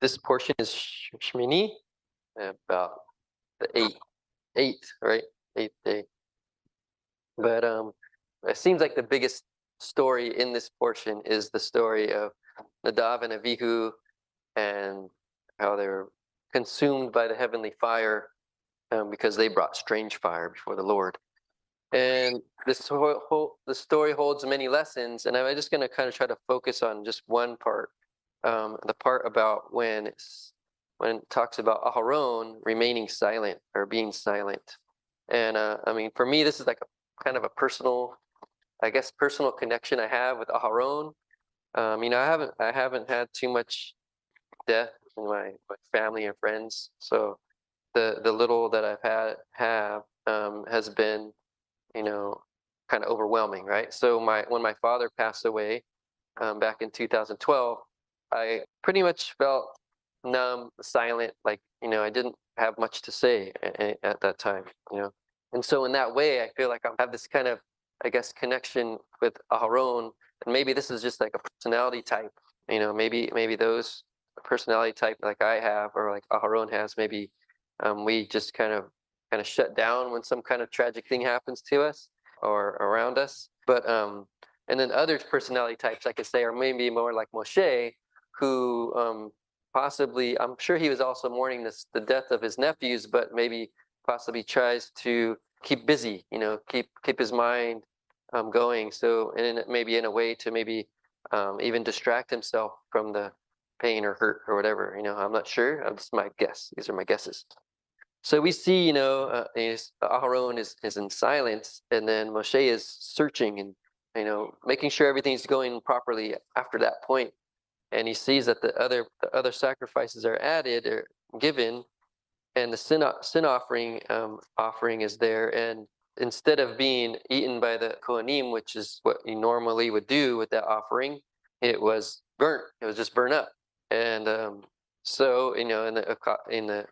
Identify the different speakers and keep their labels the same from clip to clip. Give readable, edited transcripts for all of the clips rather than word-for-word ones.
Speaker 1: this portion is Shemini, about the eighth, right? Eighth day. But it seems like the biggest story in this portion is the story of Nadav and Avihu and how they were consumed by the heavenly fire because they brought strange fire before the Lord. And the story holds many lessons, and I'm just going to kind of try to focus on just one part, the part about when it talks about Aharon remaining silent or being silent. And I mean, for me, this is like a kind of a personal connection I have with Aharon. I haven't had too much death in my family and friends, so the little that I've have has been, kind of overwhelming, right? So when my father passed away back in 2012, I pretty much felt numb, silent, like, I didn't have much to say at that time, And so in that way, I feel like I have this kind of, I guess, connection with Aharon, and maybe this is just like a personality type, maybe those personality type like I have or like Aharon has, maybe we just kind of shut down when some kind of tragic thing happens to us or around us. But and then other personality types I could say are maybe more like Moshe, who possibly, I'm sure he was also mourning the death of his nephews, but maybe possibly tries to keep busy, keep his mind going. So, and maybe in a way to maybe even distract himself from the pain or hurt or whatever. I'm not sure. It's my guess. These are my guesses. So we see, Aharon is in silence, and then Moshe is searching and, making sure everything's going properly after that point. And he sees that the other sacrifices are added or given, and the sin offering is there. And instead of being eaten by the Kohanim, which is what you normally would do with that offering, it was burnt. It was just burnt up. And so, in the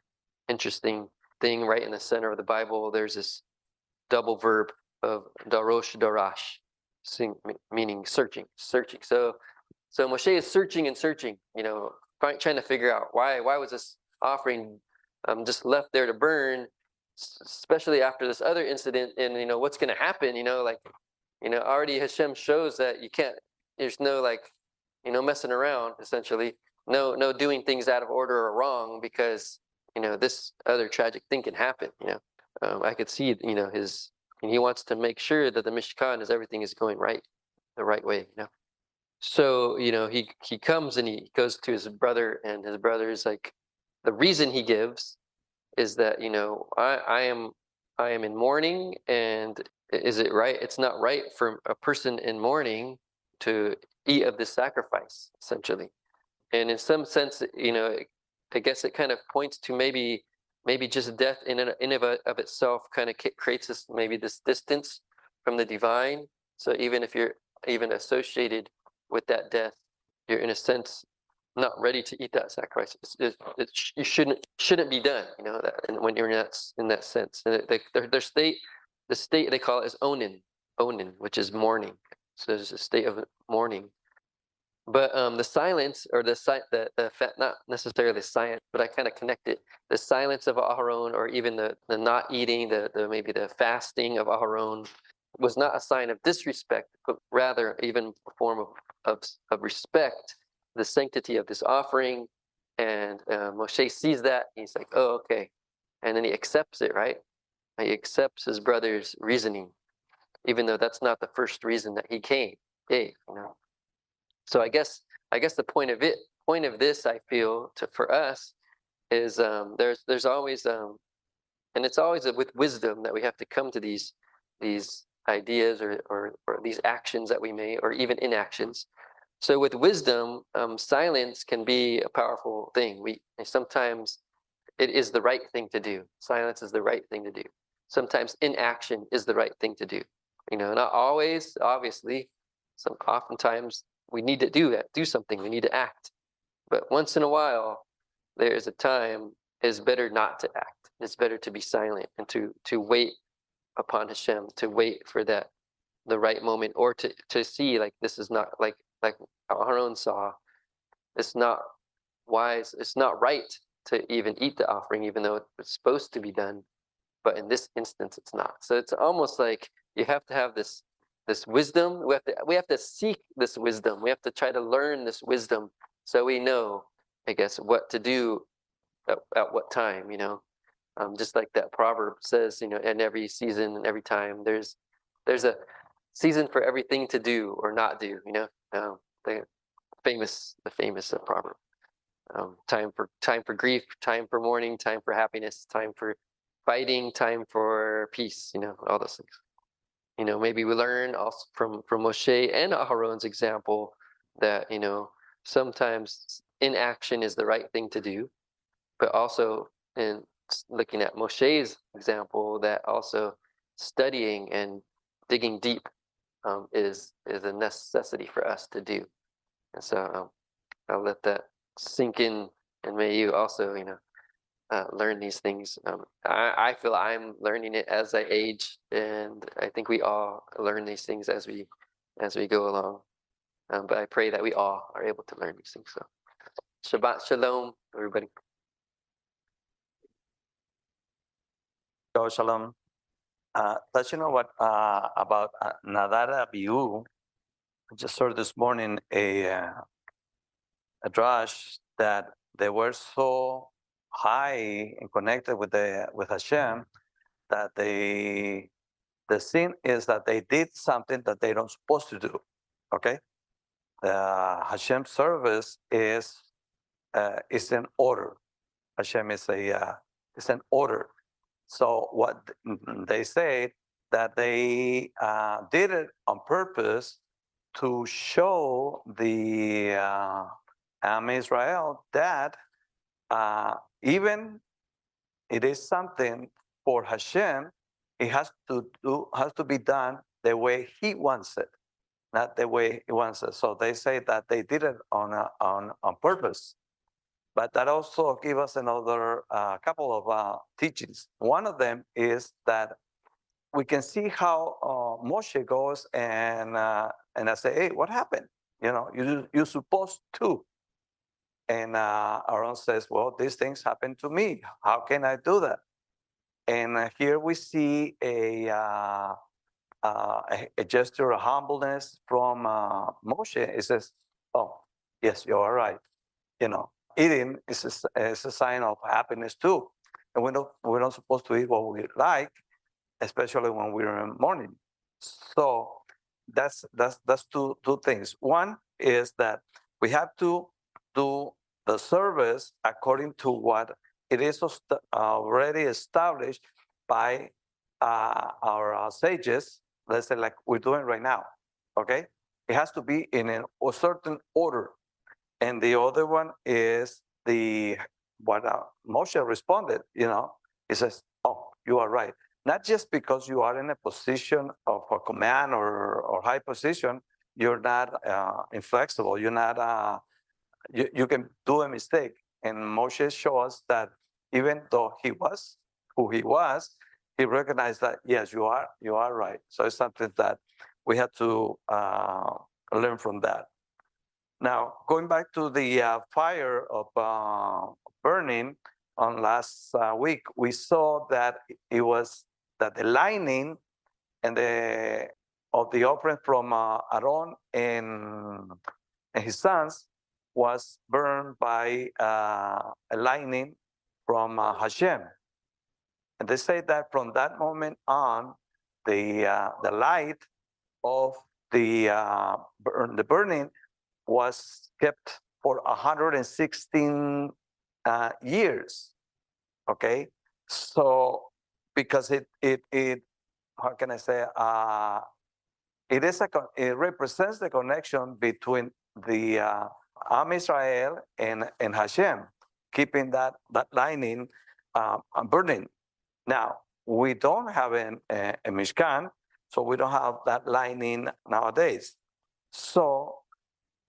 Speaker 1: interesting thing right in the center of the Bible, there's this double verb of darosh darash, meaning searching. So Moshe is searching and searching, trying to figure out why was this offering just left there to burn, especially after this other incident, and what's going to happen, already Hashem shows that you can't, there's no messing around, essentially, no doing things out of order or wrong, because this other tragic thing can happen. I could see and he wants to make sure that the Mishkan everything is going right, the right way. So he comes and he goes to his brother, and his brother is like, the reason he gives is that I am in mourning, and is it right? It's not right for a person in mourning to eat of this sacrifice, essentially. And in some sense, I guess it kind of points to maybe just death in of itself kind of creates this distance from the divine. So even if you're even associated with that death, you're in a sense not ready to eat that sacrifice. You shouldn't be done. That, and when you're in that sense, and their state, the state they call it is onin, which is mourning. So there's a state of mourning. But the silence, or not necessarily science, but I kind of connect it. The silence of Aharon, or even the not eating, maybe the fasting of Aharon, was not a sign of disrespect, but rather even a form of respect, the sanctity of this offering. And Moshe sees that, he's like, oh, okay. And then he accepts it, right? He accepts his brother's reasoning, even though that's not the first reason that he gave. So I guess the point of this, I feel, for us is there's always and it's always with wisdom that we have to come to these ideas or these actions that we may, or even inactions. So with wisdom, silence can be a powerful thing. Sometimes it is the right thing to do. Silence is the right thing to do. Sometimes inaction is the right thing to do. Not always, obviously. Oftentimes we need to do something. We need to act. But once in a while, there is a time it's better not to act. It's better to be silent and to wait upon Hashem, to wait for the right moment, or to see, like, this is not like Aharon saw. It's not wise. It's not right to even eat the offering, even though it's supposed to be done. But in this instance, it's not. So it's almost like you have to have this wisdom. We have to seek this wisdom. We have to try to learn this wisdom so we know, I guess, what to do at what time. Just like that proverb says, in every season and every time, there's a season for everything to do or not do. The famous proverb. Time for grief, time for mourning, time for happiness, time for fighting, time for peace. All those things. Maybe we learn also from Moshe and Aharon's example that sometimes inaction is the right thing to do, but also in looking at Moshe's example, that also studying and digging deep is a necessity for us to do. And so I'll let that sink in, and may you also, learn these things. I feel I'm learning it as I age, and I think we all learn these things as we go along. But I pray that we all are able to learn these things. So, Shabbat Shalom, everybody.
Speaker 2: Shalom. Does you know what about Nadav and Avihu? I just heard this morning a drash that they were so high and connected with Hashem that the sin is that they did something that they don't supposed to do. Okay, the Hashem service is an order. Hashem is an order. So what they say that they did it on purpose to show the Israel that even it is something for Hashem, it has to be done the way He wants it, not the way He wants it. So they say that they did it on purpose. But that also gives us another couple of teachings. One of them is that we can see how Moshe goes and I say, hey, what happened? You're supposed to. And Aaron says, well, these things happen to me. How can I do that? And here we see a gesture of humbleness from Moshe. It says, oh, yes, you are right. Eating is a sign of happiness too. And we're not supposed to eat what we like, especially when we're in mourning. So that's two things. One is that we have to do the service according to what it is already established by our sages, let's say like we're doing right now, okay? It has to be in a certain order. And the other one is what Moshe responded, he says, oh, you are right. Not just because you are in a position of a command or high position, you're not inflexible. You're not, you can do a mistake. And Moshe shows us that even though he was who he was, he recognized that, yes, you are right. So it's something that we have to learn from that. Now, going back to the fire of burning on last week, we saw that it was that the lining and of the offering from Aharon and his sons was burned by a lining from Hashem. And they say that from that moment on, the light of the burning was kept for 116 years. Okay, so because it how can I say it represents the connection between the Am Israel and Hashem, keeping that lining burning. Now we don't have a Mishkan, so we don't have that lining nowadays. So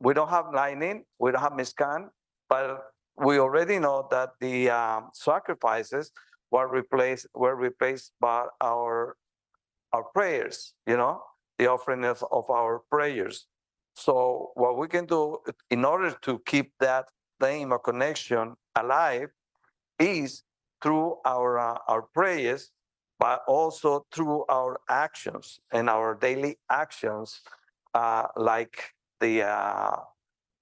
Speaker 2: we don't have lining, we don't have Mishkan, but we already know that the sacrifices were replaced by our prayers, the offering of our prayers. So what we can do in order to keep that thing or connection alive is through our prayers, but also through our actions and our daily actions, like the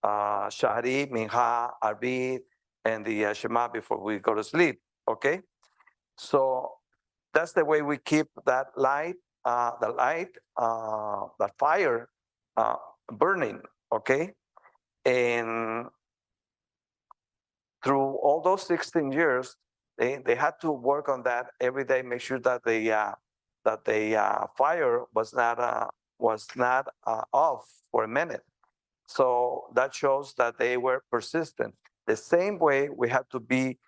Speaker 2: Shahri, Minha, Arbit, and the Shema before we go to sleep. Okay, so that's the way we keep that light, that fire burning. Okay, and through all those 16 years, they had to work on that every day, make sure that the fire was not off for a minute. So that shows that they were persistent. The same way we have to be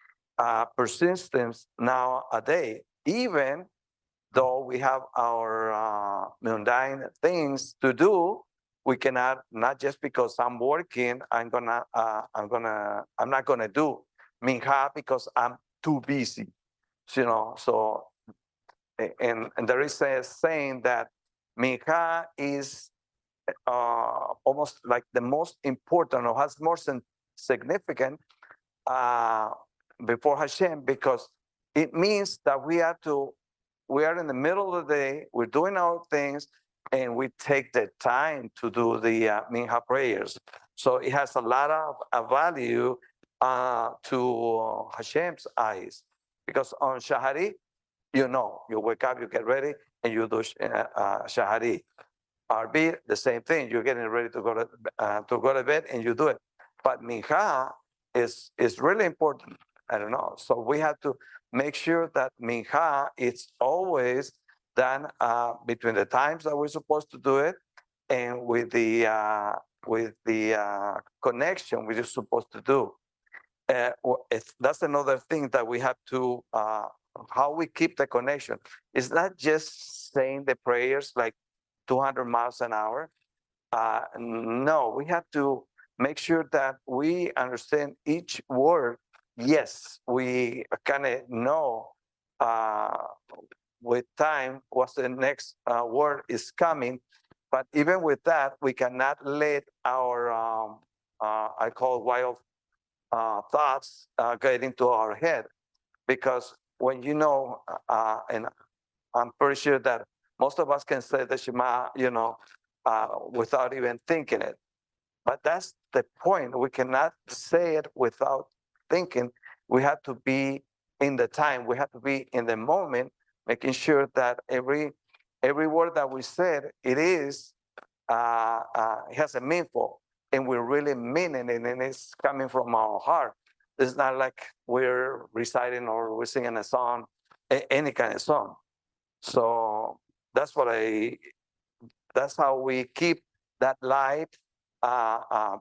Speaker 2: persistent nowadays, even though we have our mundane things to do. We cannot, not just because I'm working, I'm not gonna do minha because I'm too busy. So and there is a saying that minha is almost like the most important or has more significant uh, before Hashem, because it means that we are in the middle of the day, we're doing our things, and we take the time to do the minha prayers. So it has a lot of value to Hashem's eyes, because on Shahari, you wake up, you get ready, and you do Shahari. Arbit, the same thing. You're getting ready to go to bed, and you do it. But minha is really important. I don't know. So we have to make sure that minha is always done between the times that we're supposed to do it, and with the connection we're supposed to do. That's another thing that we have to how we keep the connection. It's not just saying the prayers like 200 miles an hour. No, we have to make sure that we understand each word. Yes, we kind of know with time what's the next word is coming. But even with that, we cannot let our, I call wild thoughts get into our head. Because when and I'm pretty sure that most of us can say the Shema, without even thinking it. But that's the point. We cannot say it without thinking. We have to be in the time. We have to be in the moment, making sure that every word that we said, it has a meaningful, and we really mean it, and it's coming from our heart. It's not like we're reciting or we're singing a song, any kind of song. So that's how we keep that light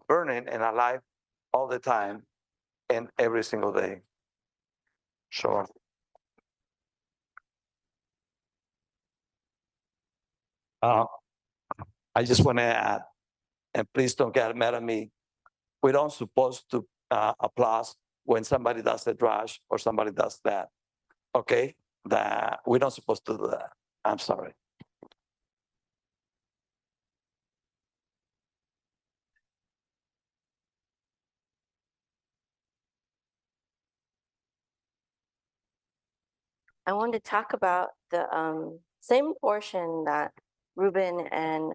Speaker 2: burning and alive all the time and every single day. Sure. I just want to add, and please don't get mad at me. We don't supposed to applaud when somebody does the drash or somebody does that. Okay, that we don't supposed to do that. I'm sorry.
Speaker 3: I want to talk about the same portion that Reuben and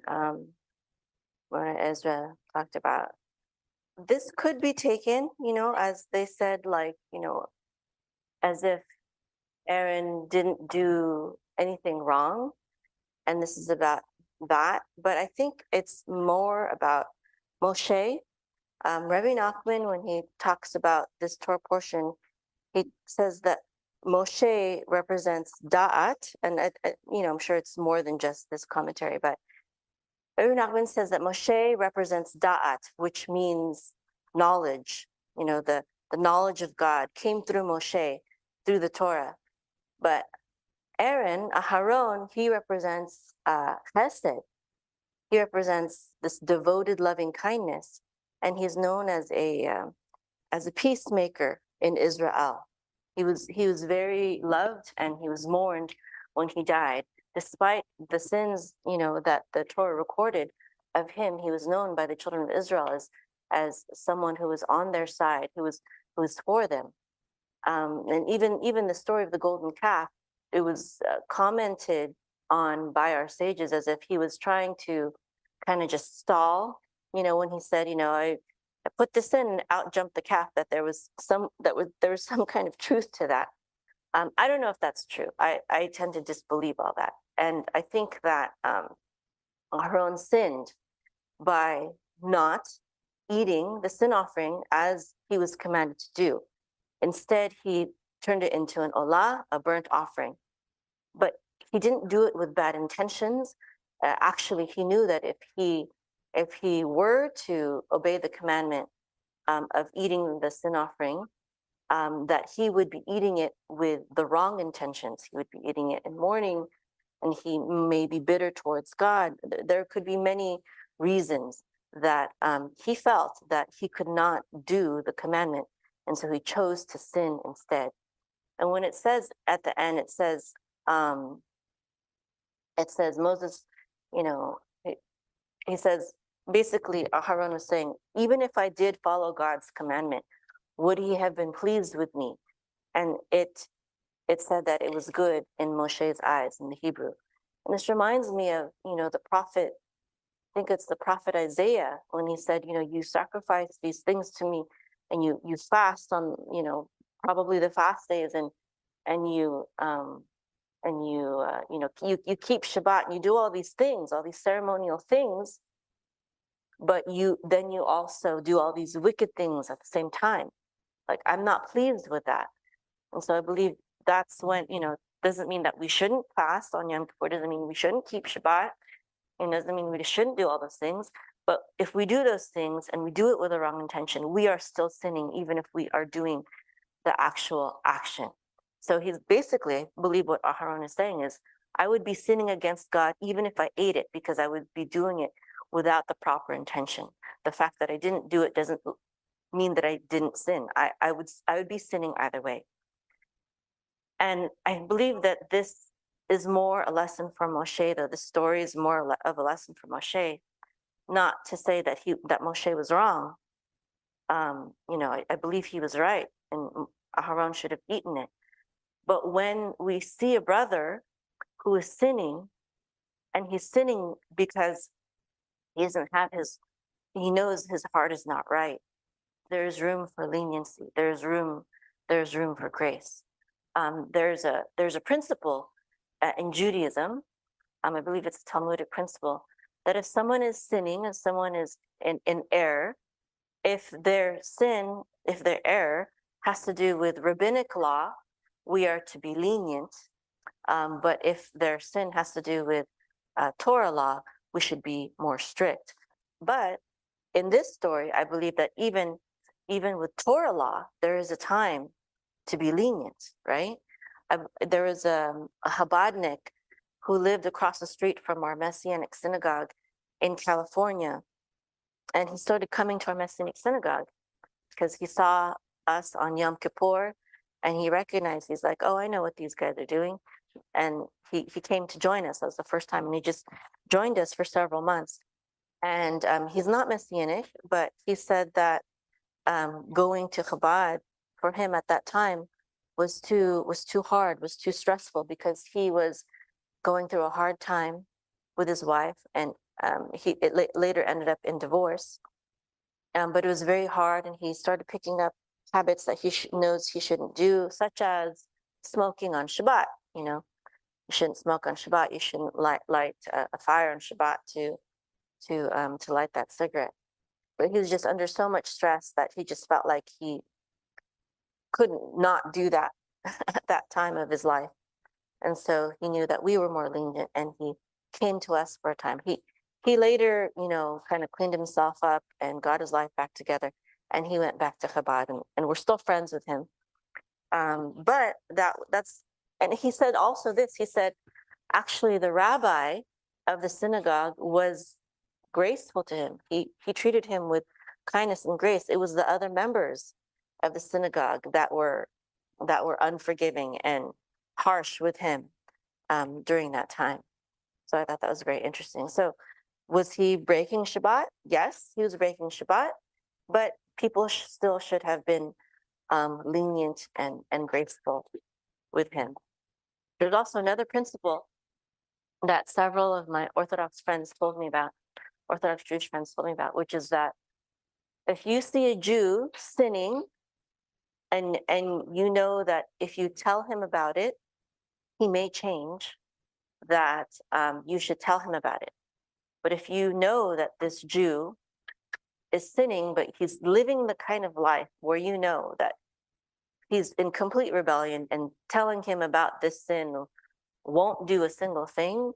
Speaker 3: Ezra talked about. This could be taken, as they said, like, as if Aaron didn't do anything wrong, and this is about that. But I think it's more about Moshe. Rabbi Nachman, when he talks about this Torah portion, he says that Moshe represents Da'at, and I'm sure it's more than just this commentary, but Rabbi Nachman says that Moshe represents Da'at, which means knowledge. The knowledge of God came through Moshe, through the Torah. But Aaron, Aharon, he represents Chesed. He represents this devoted loving kindness, and he's known as a peacemaker in Israel. He was very loved, and he was mourned when he died. Despite the sins, that the Torah recorded of him, he was known by the children of Israel as as someone who was on their side, who was for them. And even the story of the golden calf, it was commented on by our sages as if he was trying to kind of just stall, when he said, I put this in and out jumped the calf, that there was some kind of truth to that. I don't know if that's true. I tend to disbelieve all that. And I think that Aharon sinned by not eating the sin offering as he was commanded to do. Instead, he turned it into an olah, a burnt offering. But he didn't do it with bad intentions. Actually, he knew that if he were to obey the commandment of eating the sin offering, that he would be eating it with the wrong intentions. He would be eating it in mourning, and he may be bitter towards God. There could be many reasons that he felt that he could not do the commandment, and so he chose to sin instead. And when it says at the end, it says Moses, he says, basically, Aharon was saying, even if I did follow God's commandment, would he have been pleased with me? And it said that it was good in Moshe's eyes in the Hebrew. And this reminds me of, the prophet, I think it's the prophet Isaiah, when he said, you sacrifice these things to me, and you fast on, probably the fast days, and you you keep Shabbat, and you do all these things, all these ceremonial things, but you also do all these wicked things at the same time. Like, I'm not pleased with that. And so I believe that's when, doesn't mean that we shouldn't fast on Yom Kippur, doesn't mean we shouldn't keep Shabbat, it doesn't mean we shouldn't do all those things. But if we do those things and we do it with the wrong intention, we are still sinning, even if we are doing the actual action. So he's basically, I believe what Aharon is saying is, I would be sinning against God even if I ate it, because I would be doing it without the proper intention. The fact that I didn't do it doesn't mean that I didn't sin. I would be sinning either way. And I believe that this is more a lesson for Moshe, though the story is more of a lesson for Moshe, not to say that Moshe was wrong. I believe he was right, and Aharon should have eaten it. But when we see a brother who is sinning, and he's sinning because he knows his heart is not right, there's room for leniency. There's room for grace. There's a principle in Judaism. I believe it's a Talmudic principle that if someone is sinning, if someone is in error, if their error has to do with rabbinic law, we are to be lenient. But if their sin has to do with Torah law, we should be more strict. But in this story, I believe that even with Torah law, there is a time to be lenient, right? There was a Chabadnik who lived across the street from our Messianic synagogue in California. And he started coming to our Messianic synagogue because he saw us on Yom Kippur, and he recognized, he's like, oh, I know what these guys are doing. And he came to join us. That was the first time. And he just joined us for several months. And he's not Messianic, but he said that going to Chabad for him at that time was too hard, was too stressful, because he was going through a hard time with his wife, and it later ended up in divorce. But it was very hard, and he started picking up habits that he knows he shouldn't do, such as smoking on Shabbat. You shouldn't smoke on Shabbat. You shouldn't light a fire on Shabbat to light that cigarette. But he was just under so much stress that he just felt like he couldn't not do that at that time of his life. And so he knew that we were more lenient, and he came to us for a time. He later, kind of cleaned himself up and got his life back together, and he went back to Chabad, and we're still friends with him. But and he said also this, he said, actually the rabbi of the synagogue was graceful to him. He treated him with kindness and grace. It was the other members of the synagogue that were unforgiving and harsh with him during that time. So I thought that was very interesting. So was he breaking Shabbat? Yes, he was breaking Shabbat. but people still should have been lenient and graceful with him. There's also another principle that several of my Orthodox friends told me about, Orthodox Jewish friends told me about, which is that if you see a Jew sinning, and you know that if you tell him about it, he may change, that you should tell him about it. But if you know that this Jew is sinning, but he's living the kind of life where you know that he's in complete rebellion, and telling him about this sin won't do a single thing,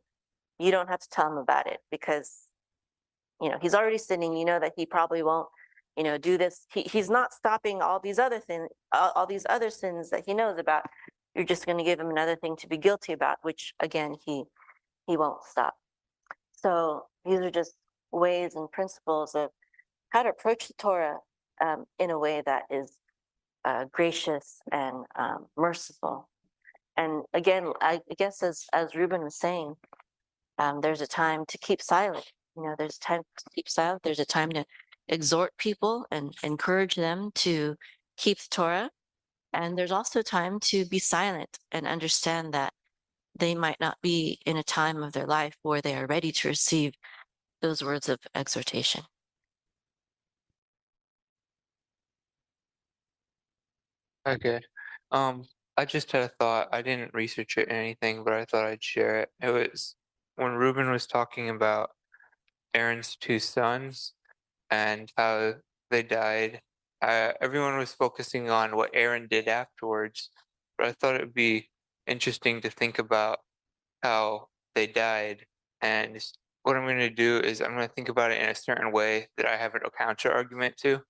Speaker 3: you don't have to tell him about it, because he's already sinning. You know that he probably won't do this. He's not stopping all these other things, all these other sins that he knows about. You're just going to give him another thing to be guilty about, which again he won't stop. So these are just ways and principles of how to approach the Torah in a way that is gracious and merciful. And again, I guess as Ruben was saying, there's a time to keep silent. There's a time to keep silent. There's a time to exhort people and encourage them to keep the Torah. And there's also time to be silent and understand that they might not be in a time of their life where they are ready to receive those words of exhortation.
Speaker 4: Okay. I just had a thought. I didn't research it or anything, but I thought I'd share it. It was when Ruben was talking about Aaron's two sons and how they died. Everyone was focusing on what Aaron did afterwards, but I thought it would be interesting to think about how they died. And what I'm going to do is I'm going to think about it in a certain way that I have a counter argument to,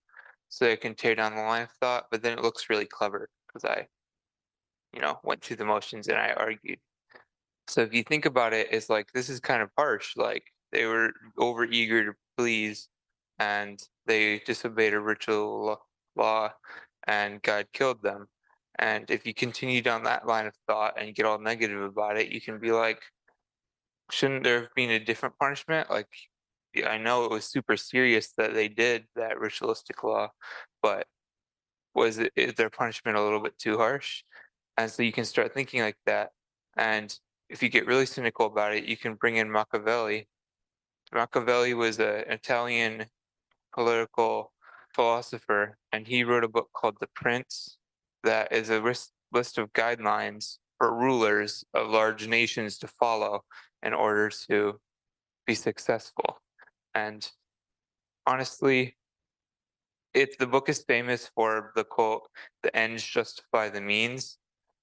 Speaker 4: so I can tear down the line of thought, but then it looks really clever because I went through the motions and I argued. So if you think about it, it's like this is kind of harsh. Like they were over eager to please, and they disobeyed a ritual law, and God killed them. And if you continue down that line of thought and get all negative about it, you can be like, shouldn't there have been a different punishment? Like, yeah, I know it was super serious that they did that ritualistic law, but is their punishment a little bit too harsh? And so you can start thinking like that. And if you get really cynical about it, you can bring in Machiavelli. Machiavelli was an Italian political philosopher, and he wrote a book called The Prince that is a list of guidelines for rulers of large nations to follow in order to be successful. And honestly, the book is famous for the quote, "The ends justify the means,"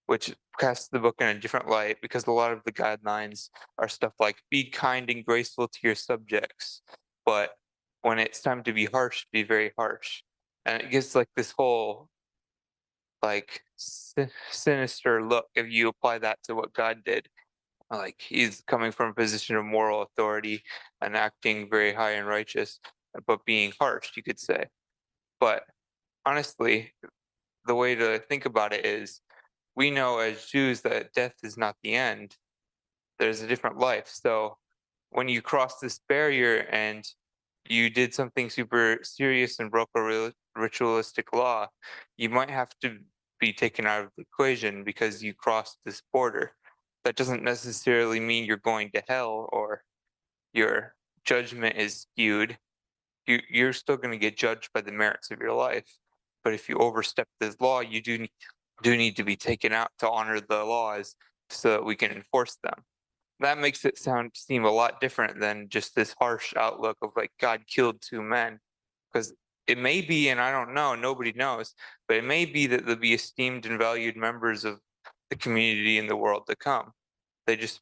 Speaker 4: which casts the book in a different light because a lot of the guidelines are stuff like be kind and graceful to your subjects, but when it's time to be harsh, be very harsh. And it gives like this whole like sinister look if you apply that to what God did. Like he's coming from a position of moral authority and acting very high and righteous, but being harsh, you could say. But honestly, the way to think about it is we know as Jews that death is not the end. There's a different life. So when you cross this barrier and you did something super serious and broke a ritualistic law, you might have to be taken out of the equation because you crossed this border. That doesn't necessarily mean you're going to hell or your judgment is skewed. You're still going to get judged by the merits of your life. But if you overstep this law, you do need to be taken out to honor the laws so that we can enforce them. That makes it seem a lot different than just this harsh outlook of like God killed two men. Because it may be, and I don't know, nobody knows, but it may be that they'll be esteemed and valued members of the community in the world to come. They just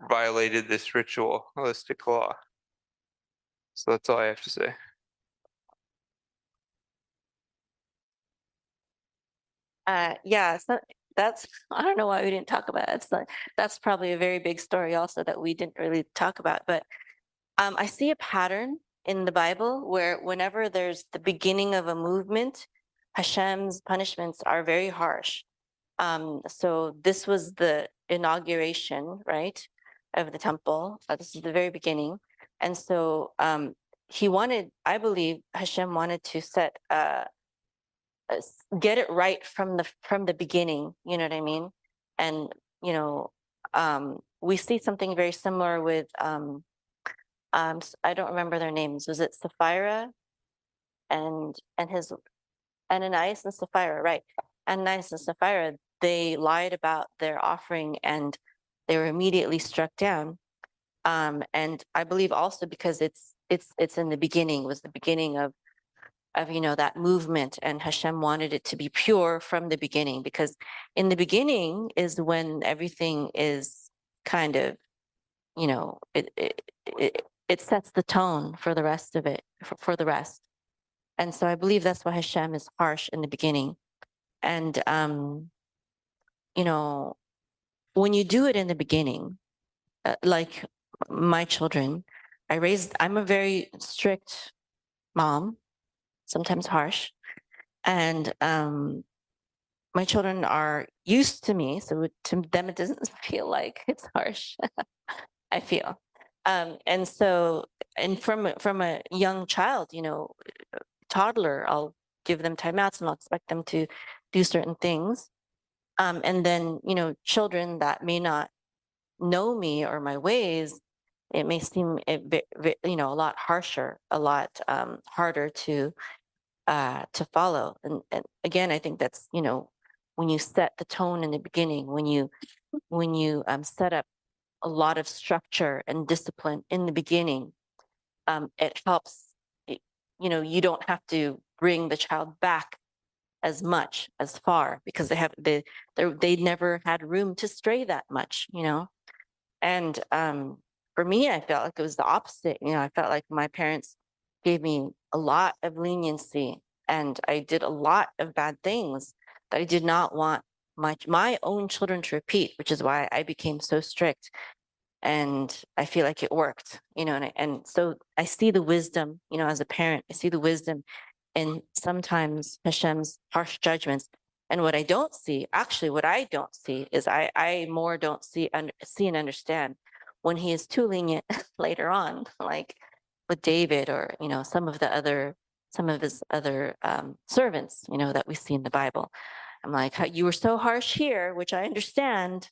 Speaker 4: violated this ritualistic law. So that's all I have to say.
Speaker 3: Yeah, that's I don't know why we didn't talk about it. That's probably a very big story also that we didn't really talk about. But I see a pattern in the Bible where whenever there's the beginning of a movement, Hashem's punishments are very harsh. So this was the inauguration, right, of the temple. This is the very beginning. And so he wanted, I believe Hashem wanted to get it right from the beginning, you know what I mean? And you know, we see something very similar with I don't remember their names. Was it Sapphira and his Ananias and Sapphira, right? Ananias and Sapphira, they lied about their offering and they were immediately struck down. And I believe also because it's in the beginning, was the beginning of that movement, and Hashem wanted it to be pure from the beginning, because in the beginning is when everything is kind of, it sets the tone for the rest of it, for the rest. And so I believe that's why Hashem is harsh in the beginning. And when you do it in the beginning, like my children, I'm a very strict mom, sometimes harsh, and my children are used to me, so to them it doesn't feel like it's harsh. I feel, and so, and from a young child, toddler, I'll give them timeouts and I'll expect them to do certain things, and then children that may not know me or my ways, it may seem a lot harsher, a lot harder to follow. And again, I think that's when you set the tone in the beginning, when you set up a lot of structure and discipline in the beginning, it helps. You don't have to bring the child back as much as far, because they never had room to stray that much, and for me, I felt like it was the opposite. I felt like my parents gave me a lot of leniency, and I did a lot of bad things that I did not want my own children to repeat, which is why I became so strict. And I feel like it worked, and so I see the wisdom, as a parent, I see the wisdom in sometimes Hashem's harsh judgments. And what I don't see, actually, what I don't see is I more don't see and understand when he is too lenient later on, like with David, or some of his other servants, that we see in the Bible. I'm like, you were so harsh here, which I understand,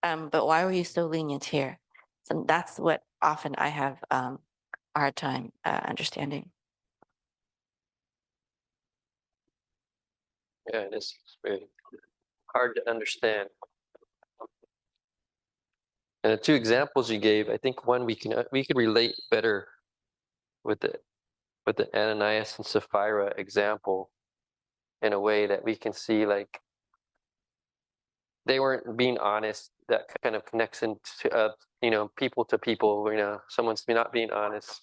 Speaker 3: but why were you so lenient here? So that's what often I have a hard time understanding.
Speaker 1: Yeah, it is very hard to understand. And the two examples you gave, I think one we could relate better with the Ananias and Sapphira example, in a way that we can see, like, they weren't being honest. That kind of connects into people to people. Someone's not being honest.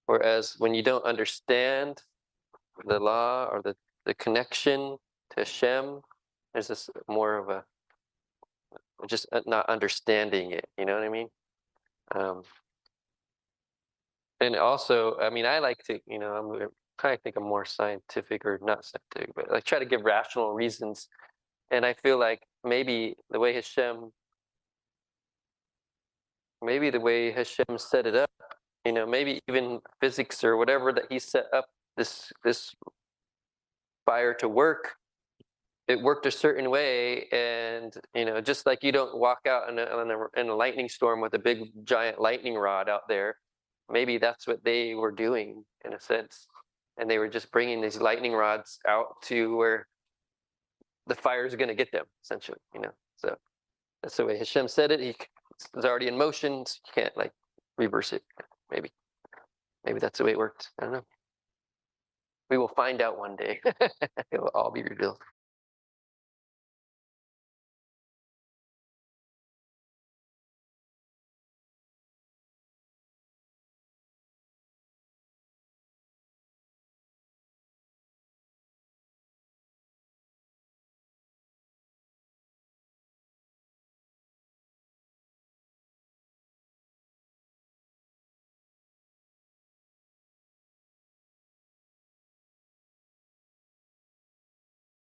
Speaker 1: Whereas when you don't understand the law or the connection to Hashem, there's this more of a just not understanding it. You know what I mean? And also, I mean, I like to, I'm kind of think I'm more scientific, or not scientific, but like try to give rational reasons. And I feel like maybe the way Hashem set it up, maybe even physics or whatever that he set up this fire to work, it worked a certain way. And just like you don't walk out in a lightning storm with a big giant lightning rod out there, maybe that's what they were doing in a sense, and they were just bringing these lightning rods out to where the fire is going to get them, essentially. So that's the way Hashem said it. It's already in motion, so you can't like reverse it. Maybe that's the way it worked. I don't know. We will find out one day. It will all be revealed.